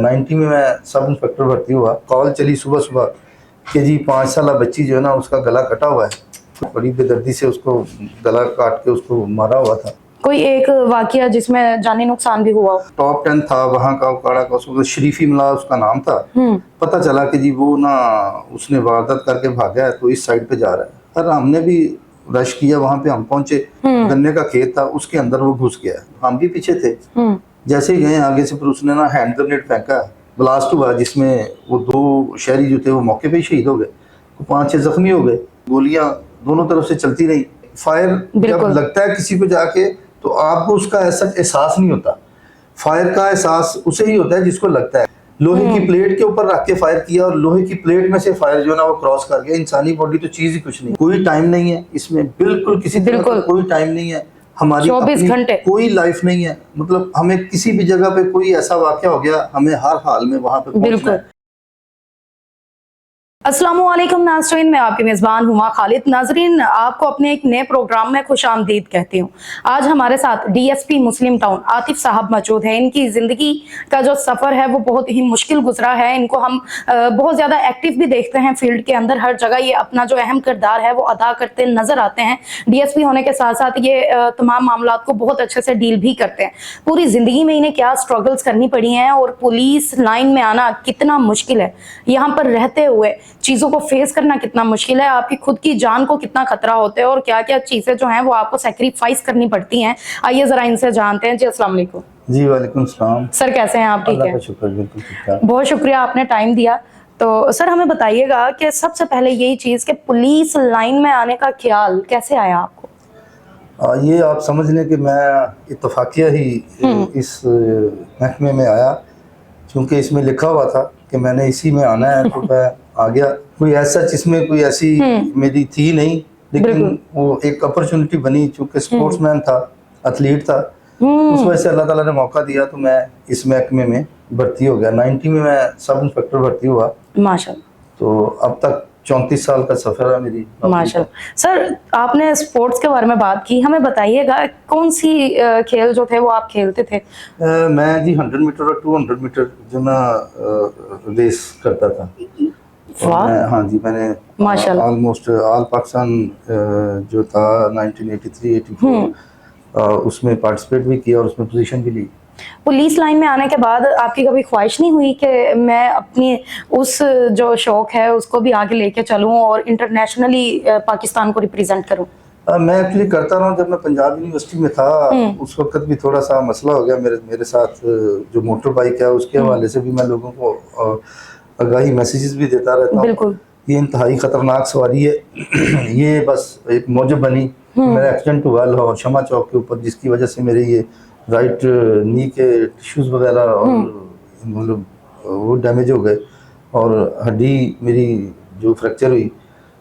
90 में मैं sub inspector भर्ती हुआ। कॉल चली सुबह सुबह कि जी 5 साल बच्ची जो है ना उसका गला कटा हुआ है। बड़ी बेदर्दी से उसको गला काट के उसको मारा हुआ था। कोई एक वाकया जिसमें जानी नुकसान भी हुआ? टॉप 10 था वहाँ का उकाड़ा का, उसको शरीफी मला उसका नाम था। पता चला कि जी वो ना उसने वारदात करके भागा है तो इस साइड पे जा रहा है। पर हमने भी रश किया, वहाँ पे हम पहुंचे, गन्ने का खेत था, उसके अंदर वो घुस गया। हम भी पीछे थे। जैसे ही गए आगे से फिर उसने ना हैंड ग्रेनेड फेंका, ब्लास्ट हुआ जिसमें वो 2 शहरी जो थे वो मौके पे ही शहीद हो गए, 5-6 जख्मी हो गए। गोलियां दोनों तरफ से चलती रही। फायर जब लगता है किसी को जाके तो आपको उसका ऐसा एहसास नहीं होता। फायर का एहसास उसे ही होता है जिसको लगता है। लोहे की प्लेट के ऊपर रख के फायर किया और लोहे की प्लेट में से फायर जो है ना वो क्रॉस कर गया। इंसानी बॉडी तो चीज ही कुछ नहीं, कोई टाइम नहीं है इसमें, बिल्कुल किसी तरह का कोई टाइम नहीं है। हमारी 24 घंटे कोई लाइफ नहीं है। मतलब हमें किसी भी जगह पे कोई ऐसा वाकया हो गया, हमें हर हाल में वहां पे पहुंचना है। अस्सलामुअलैकुम नाज़रीन, मैं आपकी मेज़बान हुमा खालिद। नाज़रीन, आपको अपने एक नए प्रोग्राम में खुशामदीद कहती हूँ। आज हमारे साथ डीएसपी मुस्लिम टाउन आतिफ साहब मौजूद हैं। इनकी ज़िंदगी का जो सफ़र है वो बहुत ही मुश्किल गुजरा है। इनको हम बहुत ज़्यादा एक्टिव भी देखते हैं फील्ड के अंदर, हर जगह ये अपना जो अहम किरदार है वो अदा करते नज़र आते हैं। डीएसपी होने के साथ साथ ये तमाम मामलात को बहुत अच्छे से डील भी करते हैं। पूरी ज़िंदगी में इन्हें क्या स्ट्रगल्स करनी पड़ी हैं और पुलिस लाइन में आना कितना मुश्किल है, यहाँ पर रहते हुए चीजों को फेस करना कितना मुश्किल है, आपकी खुद की जान को कितना खतरा होता है और क्या क्या चीजें जो हैं वो आपको सैक्रिफाइस करनी पड़ती हैं। आइए जरा इनसे जानते हैं। जी अस्सलाम वालेकुम। जी वालेकुम सलाम। सर कैसे हैं आप? ठीक है, शुक्र, बिल्कुल ठीक ठाक। बहुत शुक्रिया आपने टाइम दिया। तो सर हमें बताइएगा कि सबसे पहले यही चीज कि पुलिस लाइन में आने का ख्याल कैसे आया आपको? ये आप समझ लें कि मैं इत्तफाकिया ही इस महकमे में आया, क्योंकि इसमें लिखा हुआ था कि मैंने इसी में आना है तो मैं आ गया। कोई ऐसा इसमें कोई ऐसी मेरी थी नहीं, लेकिन वो एक अपॉर्चुनिटी बनी, चूंकि स्पोर्ट्समैन था, एथलीट था, उस वजह से अल्लाह ताला ने मौका दिया तो मैं इस महकमे में भर्ती हो गया। 90 में मैं सब इंस्पेक्टर भर्ती हुआ माशाल्लाह। तो अब तक 34 साल का सफर है मेरी माशाल्लाह। सर आपने स्पोर्ट्स के बारे में बात की, हमें बताइएगा कौन सी खेल जो थे वो आप खेलते थे? मैं जी 100 मीटर और 200 मीटर जो ना रेस करता था। हाँ जी, मैंने माशाल्लाह ऑलमोस्ट ऑल पाकिस्तान जो था 1983-84 उसमें पार्टिसिपेट भी किया और उसमें पोजीशन भी ली। पुलिस लाइन में आने के बाद आपकी कभी ख्वाहिश नहीं हुई कि मैं अपनी उस जो शौक है उसको भी आगे लेके चलूं और इंटरनेशनली पाकिस्तान को रिप्रेजेंट करूं? मैं एक्चुअली करता रहा हूँ। जब मैं पंजाब यूनिवर्सिटी में था उस वक्त भी थोड़ा सा मसला हो गया मेरे साथ। जो मोटर बाइक है उसके हवाले से भी मैं लोगों को आगाही मैसेजेस भी देता रहता हूँ। ये इंतहाई खतरनाक सवारी है। ये बस एक मौजब बनी, मेरा एक्सीडेंट हुआ लाहौर शमा चौक के ऊपर, जिसकी वजह से मेरे ये राइट नी के टिश्यूज़ वगैरह और मतलब वो डैमेज हो गए और हड्डी मेरी जो फ्रैक्चर हुई,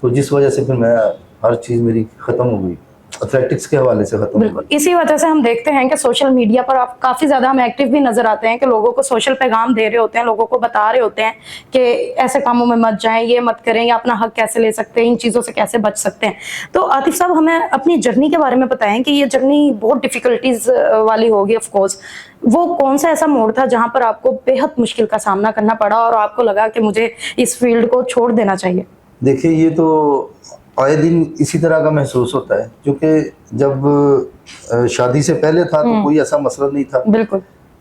तो जिस वजह से फिर मैं हर चीज़ मेरी ख़त्म हो गई, एथलेटिक्स के हवाले से ख़त्म हो गई। इसी वजह से हम देखते हैं कि सोशल मीडिया पर आप काफ़ी ज़्यादा हम एक्टिव भी नज़र आते हैं कि लोगों को सोशल पैगाम दे रहे होते हैं, लोगों को बता रहे होते हैं कि ऐसे कामों में मत जाएं, ये मत करें, या अपना हक कैसे ले सकते हैं, इन चीज़ों से कैसे बच सकते हैं। तो आतिफ साहब हमें अपनी जर्नी के बारे में बताएं कि ये जर्नी बहुत डिफ़िकल्टीज़ वाली होगी ऑफ कोर्स। वो कौन सा ऐसा मोड़ था जहाँ पर आपको बेहद मुश्किल का सामना करना पड़ा और आपको लगा कि मुझे इस फील्ड को छोड़ देना चाहिए? देखिए, ये तो आए दिन इसी तरह का महसूस होता है, क्योंकि जब शादी से पहले था तो कोई ऐसा मसला नहीं था।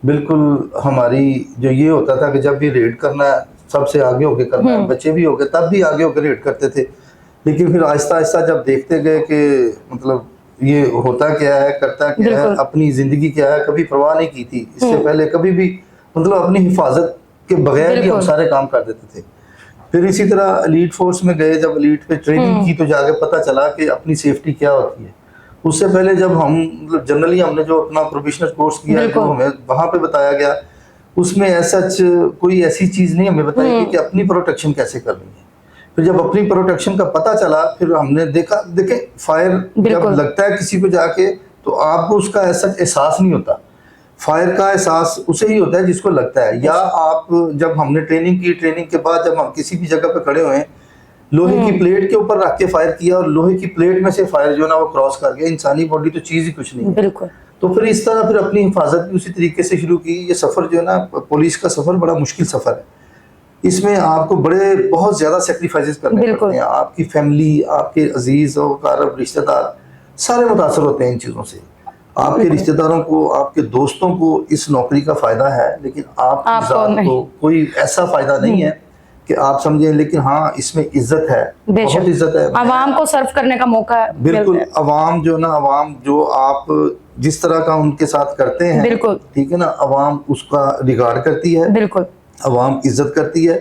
बिल्कुल हमारी जो ये होता था कि जब भी रेड करना है सबसे आगे होके करना है, बच्चे भी हो गए तब भी आगे होकर रेड करते थे। लेकिन फिर आहिस्ता आहिस्ता जब देखते गए कि मतलब ये होता क्या है, करता क्या है, अपनी जिंदगी क्या है, कभी परवाह नहीं की थी इससे पहले कभी भी। मतलब अपनी हिफाजत के बगैर भी हम सारे काम कर देते थे। फिर इसी तरह एलीट फोर्स में गए, जब एलीट पे ट्रेनिंग की तो जाके पता चला कि अपनी सेफ्टी क्या होती है। उससे पहले जब हम मतलब जनरली हमने जो अपना प्रोफेशनल कोर्स किया जो हमें वहाँ पे बताया गया, उसमें ऐसा कोई ऐसी चीज़ नहीं हमें बताई गई कि अपनी प्रोटेक्शन कैसे करनी है। फिर जब अपनी प्रोटेक्शन का पता चला, फिर हमने देखा, देखें फायर जब लगता है किसी को जाके तो आपको उसका ऐसा एहसास नहीं होता। फायर का एहसास उसे ही होता है जिसको लगता है। या आप जब हमने ट्रेनिंग की, ट्रेनिंग के बाद जब हम किसी भी जगह पे खड़े हुए, लोहे की प्लेट के ऊपर रख के फायर किया और लोहे की प्लेट में से फायर जो है ना वो क्रॉस कर गया। इंसानी बॉडी तो चीज़ ही कुछ नहीं है। تو پھر اس طرح پھر اپنی حفاظت بھی اسی طریقے سے شروع کی. یہ سفر جو ہے نا پولیس کا سفر بڑا مشکل سفر ہے. اس میں آپ کو بہت زیادہ سیکریفائسز کرنے پڑتے ہیں. آپ کی فیملی, آپ کے عزیز و اقارب, رشتہ دار سارے متاثر ہوتے ہیں ان چیزوں سے. آپ کے رشتہ داروں کو, آپ کے دوستوں کو اس نوکری کا فائدہ ہے, لیکن آپ کی ذات کو کوئی ایسا فائدہ نہیں ہے کہ آپ سمجھیں. لیکن ہاں اس میں عزت ہے, بہت عزت ہے. عوام کو سرو کرنے کا موقع ہے. بالکل. عوام جو نا, عوام جو آپ جس طرح کا ان کے ساتھ کرتے ہیں, ٹھیک ہے نا, عوام اس کا ریگارڈ کرتی ہے, بالکل عوام عزت کرتی ہے.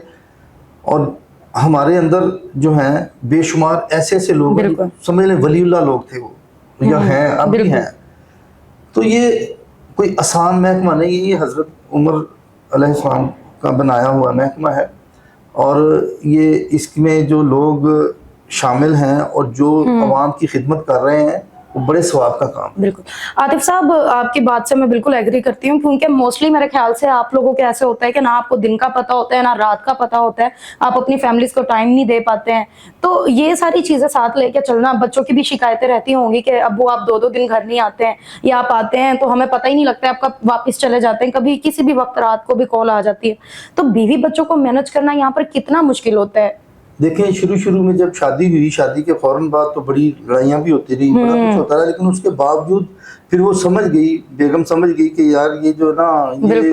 اور ہمارے اندر جو ہیں بے شمار ایسے ایسے لوگ ہیں, سمجھ لیں ولی اللہ لوگ تھے وہ, یا ہیں, اب بھی ہیں. تو یہ کوئی آسان محکمہ نہیں ہے, یہ حضرت عمر علیہ السلام کا بنایا ہوا محکمہ ہے. اور یہ اس میں جو لوگ شامل ہیں اور جو عوام کی خدمت کر رہے ہیں, وہ بڑے ثواب کا کام. بالکل. عاطف صاحب, آپ کی بات سے میں بالکل ایگری کرتی ہوں, کیونکہ موسٹلی میرے خیال سے آپ لوگوں کے ایسے ہوتا ہے کہ نہ آپ کو دن کا پتہ ہوتا ہے نہ رات کا پتہ ہوتا ہے, آپ اپنی فیملیز کو ٹائم نہیں دے پاتے ہیں. تو یہ ساری چیزیں ساتھ لے کے چلنا, بچوں کی بھی شکایتیں رہتی ہوں گی کہ ابو آپ 2 دن گھر نہیں آتے ہیں, یا آپ آتے ہیں تو ہمیں پتہ ہی نہیں لگتا ہے آپ کب واپس چلے جاتے ہیں, کبھی کسی بھی وقت رات کو بھی کال آ جاتی ہے. تو بیوی بچوں کو مینج کرنا یہاں پر کتنا مشکل ہوتا ہے. دیکھیں شروع میں جب شادی ہوئی, شادی کے فوراً بعد تو بڑی لڑائیاں بھی ہوتی رہی, بڑا کچھ ہوتا رہا, لیکن اس کے باوجود پھر وہ سمجھ گئی, بیگم سمجھ گئی کہ یار یہ جو نا یہ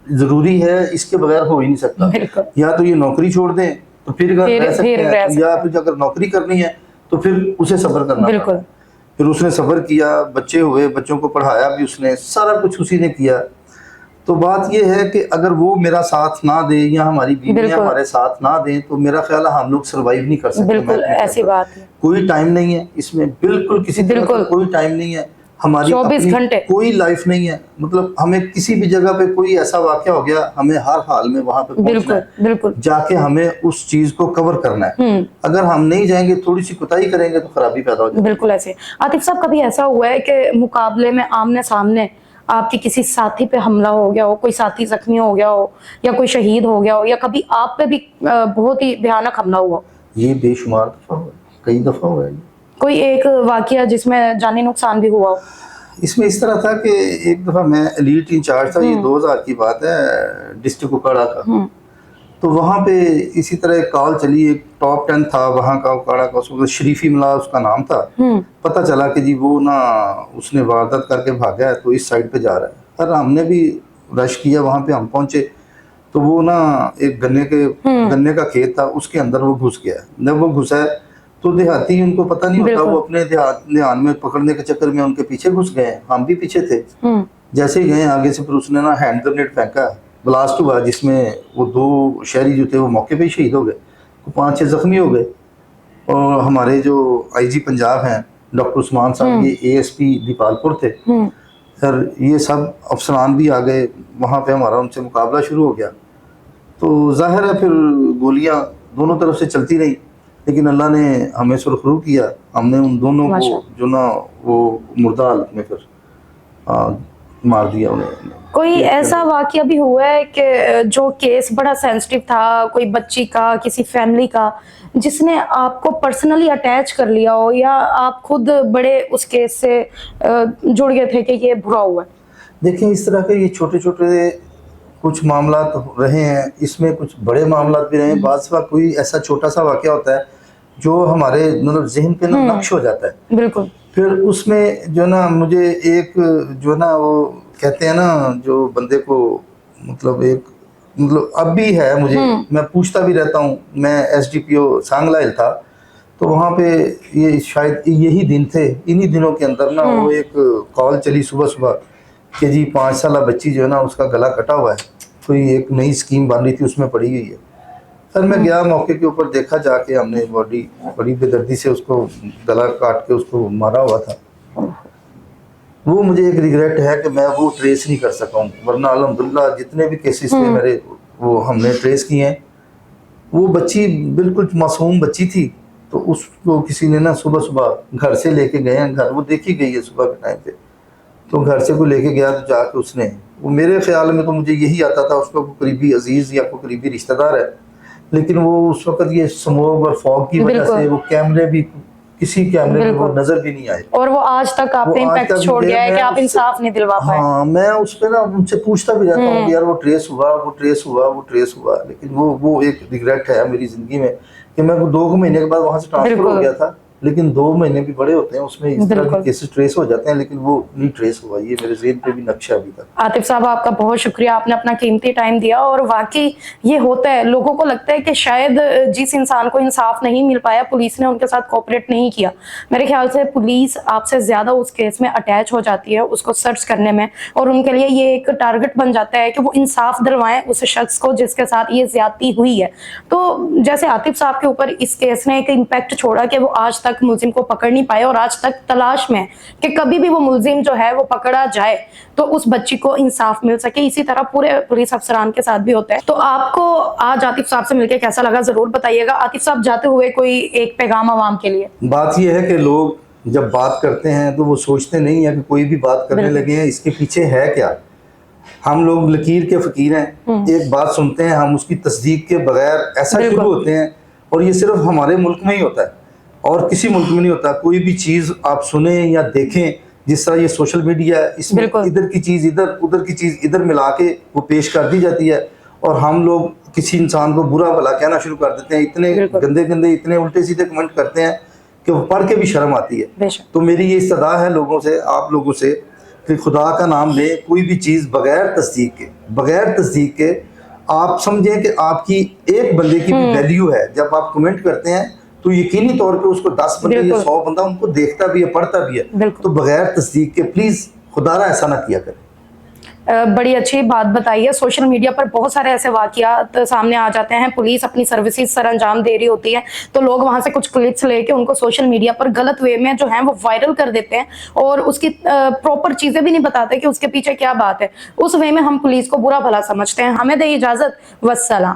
ضروری ہے, اس کے بغیر ہو ہی نہیں سکتا. یا تو یہ نوکری چھوڑ دیں تو پھر رہ سکتے ہیں, یا پھر اگر نوکری کرنی ہے تو پھر اسے صبر کرنا پڑا. پھر اس نے صبر کیا, بچے ہوئے, بچوں کو پڑھایا بھی اس نے, سارا کچھ اسی نے کیا. تو بات یہ ہے کہ اگر وہ میرا ساتھ نہ دے یا ہماری بیویاں ہمارے ساتھ نہ دیں تو میرا خیال ہے ہم لوگ سروائیو نہیں کر سکتے. بالکل ایسی بات ہے. کوئی ٹائم نہیں ہے اس میں, بالکل کسی طرح کا کوئی ٹائم نہیں ہے. ہماری 24 گھنٹے کوئی لائف نہیں ہے. مطلب ہمیں کسی بھی جگہ پہ کوئی ایسا واقعہ ہو گیا, ہمیں ہر حال میں وہاں پہ پہنچنا ہے, جا کے ہمیں اس چیز کو کور کرنا ہے. اگر ہم نہیں جائیں گے, تھوڑی سی کوتاہی کریں گے تو خرابی پیدا ہو جائے گی. بالکل ایسے. عاطف صاحب, کبھی ایسا ہوا ہے کہ مقابلے میں آمنے سامنے آپ کے کسی ساتھی پہ حملہ ہو گیا ہو, کوئی ساتھی زخمی ہو گیا ہو, یا کوئی شہید ہو گیا ہو, یا کبھی آپ پہ بھی بہت ہی بھیانک حملہ ہوا ہو؟ یہ بے شمار دفعہ ہوا, کئی دفعہ ہوا ہے. کوئی ایک واقعہ جس میں جانی نقصان بھی ہوا ہو؟ اس میں اس طرح تھا کہ ایک دفعہ میں ایلیٹ انچارج تھا, یہ 2000 کی بات ہے, ڈسٹرکٹ اکاڑا کا. تو وہاں پہ اسی طرح ایک کال چلی, ایک ٹاپ 10 تھا وہاں کا اکاڑا کا, اس شریفی ملا اس کا نام تھا. پتہ چلا کہ جی وہ نا اس نے واردات کر کے بھاگا ہے, تو اس سائڈ پہ جا رہا ہے. پر ہم نے بھی رش کیا, وہاں پہ ہم پہنچے تو وہ نا ایک گنے کا کھیت تھا, اس کے اندر وہ گھس گیا. جب وہ گھسا ہے تو دیہاتی ان کو پتہ نہیں ہوتا, وہ اپنے دھیان میں پکڑنے کے چکر میں ان کے پیچھے گھس گئے. ہم بھی پیچھے تھے. جیسے ہی گئے آگے سے, پھر اس نے نا ہینڈ گرنیڈ پھینکا, بلاسٹ ہوا, جس میں وہ 2 شہری جو تھے وہ موقع پہ ہی شہید ہو گئے, 5-6 زخمی ہو گئے. اور ہمارے جو IG پنجاب ہیں ڈاکٹر عثمان صاحب, یہ ASP دیپال پور تھے. سر یہ سب افسران بھی آ گئے وہاں پہ, ہمارا ان سے مقابلہ شروع ہو گیا. تو ظاہر ہے پھر گولیاں دونوں طرف سے چلتی رہی, لیکن اللہ نے ہمیں سرخرو کیا. ہم نے ان دونوں کو جو نا وہ مردہ حالت میں پھر مار دیا انہیں. کوئی ایسا واقعہ بھی ہوا ہے کہ جو کیس بڑا سینسٹیو تھا, کوئی بچی کا, کسی فیملی کا, جس نے آپ کو پرسنلی اٹیچ کر لیا ہو, یا آپ خود بڑے اس کیس سے جڑ گئے تھے کہ یہ برا ہوا ہے؟ دیکھیں اس طرح کے یہ چھوٹے چھوٹے کچھ معاملات رہے ہیں, اس میں کچھ بڑے معاملات بھی رہے ہیں. بعض وقت کوئی ایسا چھوٹا سا واقعہ ہوتا ہے جو ہمارے مطلب ذہن پہ نقش ہو جاتا ہے. بالکل. پھر اس میں جو نا مجھے ایک جو نا وہ کہتے ہیں نا جو بندے کو مطلب اب بھی ہے مجھے, میں پوچھتا بھی رہتا ہوں. میں SDPO سانگلائل تھا, تو وہاں پہ یہ شاید یہی دن تھے, انہی دنوں کے اندر نا وہ ایک کال چلی صبح کہ جی 5 سالہ بچی جو ہے نا اس کا گلا کٹا ہوا ہے, کوئی ایک نئی اسکیم بن رہی تھی اس میں پڑی ہوئی ہے. سر میں گیا موقع کے اوپر, دیکھا جا کے ہم نے باڈی بڑی بے دردی سے اس کو گلا کاٹ کے اس کو مارا ہوا تھا. وہ مجھے ایک ریگریٹ ہے کہ میں وہ ٹریس نہیں کر سکا ہوں, ورنہ الحمدللہ جتنے بھی کیسز تھے میرے وہ ہم نے ٹریس کیے ہیں. وہ بچی بالکل معصوم بچی تھی, تو اس کو کسی نے نا صبح گھر سے لے کے گئے ہیں, گھر وہ دیکھی گئی ہے صبح کے ٹائم پہ, تو گھر سے کوئی لے کے گیا تو جا کے اس نے, وہ میرے خیال میں تو مجھے یہی آتا تھا اس کو قریبی عزیز یا کوئی قریبی رشتہ دار ہے, لیکن وہ اس وقت یہ سموگ اور فوگ کی وجہ سے وہ کیمرے بھی किसी कैमरे में वो नजर भी नहीं आए। और वो आज तक आप पे वो आज इम्पैक्ट तक छोड़ गया है कि आप उससे- इंसाफ नहीं दिलवा पाए। हाँ, मैं उस पे ना उनसे पूछता भी रहता हूँ कि यार वो ट्रेस हुआ, वो ट्रेस हुआ, वो ट्रेस हुआ, लेकिन वो एक रिग्रेट है मेरी जिंदगी में कि मैं 2 महीने के बाद वहाँ से ट्रांसफर हो बिल्कुल। गया था, लेकिन 2 महीने भी बड़े होते हैं, उसमें इस तरह बिल्कुल। के केसेस ट्रेस हो जाते हैं, लेकिन वो नहीं ट्रेस हुआ। ये मेरे ज़हन पे भी नक्शा अभी तक। आतिफ साहब, आपका बहुत शुक्रिया, आपने अपना कीमती टाइम दिया। और वाकई ये होता है, लोगों को लगता है कि शायद जिस इंसान को इंसाफ नहीं मिल पाया, पुलिस ने उनके साथ कोऑपरेट नहीं किया। मेरे ख्याल से पुलिस आपसे ज्यादा उस केस में अटैच हो जाती है, उसको सर्च करने में, और उनके लिए ये एक टारगेट बन जाता है कि वो इंसाफ दिलवाएं उस शख्स को जिसके साथ ये ज्यादती हुई है। तो जैसे आतिफ साहब के ऊपर इस केस ने एक इम्पैक्ट छोड़ा कि वो आज तक मुलजिम को पकड़ नहीं पाए और आज तक तलाश में है कि कभी भी वो मुलजिम जो है वो पकड़ा जाए तो उस बच्ची को इंसाफ मिल सके। इसी तरह पूरे पुलिस अफसरान के साथ भी होता है। तो आपको आज आतिफ साहब से मिलकर कैसा लगा, जरूर बताइएगा। आतिफ साहब, जाते हुए कोई एक पैगाम आवाम के लिए? बात यह है कि लोग जब बात करते हैं तो वो सोचते नहीं है कि कोई भी बात करने लगे हैं इसके पीछे है क्या। हम लोग लकीर के फकीर हैं, एक बात सुनते हैं, हम उसकी तस्दीक के बगैर ऐसा शुरू होते हैं, और ये सिर्फ हमारे मुल्क में ही होता है और किसी मुल्क में नहीं होता। कोई भी चीज़ आप सुने या देखें, जिस तरह ये सोशल मीडिया है, इसमें इधर की चीज़ इधर, उधर की चीज़ इधर मिला के वो पेश कर दी जाती है, और हम लोग किसी इंसान को बुरा भला कहना शुरू कर देते हैं। इतने गंदे गंदे, इतने उल्टे सीधे कमेंट करते हैं कि वो पढ़ के भी शर्म आती है। तो मेरी ये इस्तदा है लोगों से, आप लोगों से, कि खुदा का नाम लें, कोई भी चीज़ बगैर तस्दीक के आप समझें कि आपकी एक बंदे की भी वैल्यू है। जब आप कमेंट करते हैं तो यकीनी तौर पे उसको 10 बंदे या 100 बंदा उनको देखता भी है, पढ़ता भी है। तो बगैर तस्दीक के प्लीज़ खुदारा ऐसा ना किया करें। बड़ी अच्छी बात बताई है। सोशल मीडिया पर बहुत सारे ऐसे वाकयात सामने आ जाते हैं, पुलिस अपनी सर्विसेज सर अंजाम दे रही होती है तो लोग वहां से कुछ क्लिप्स लेके उनको सोशल मीडिया पर गलत वे में जो है वो वायरल कर देते हैं और उसकी प्रॉपर चीजें भी नहीं बताते कि उसके पीछे क्या बात है। उस वे में हम पुलिस को बुरा भला समझते हैं। हमें दे इजाजत, वस्सलाम।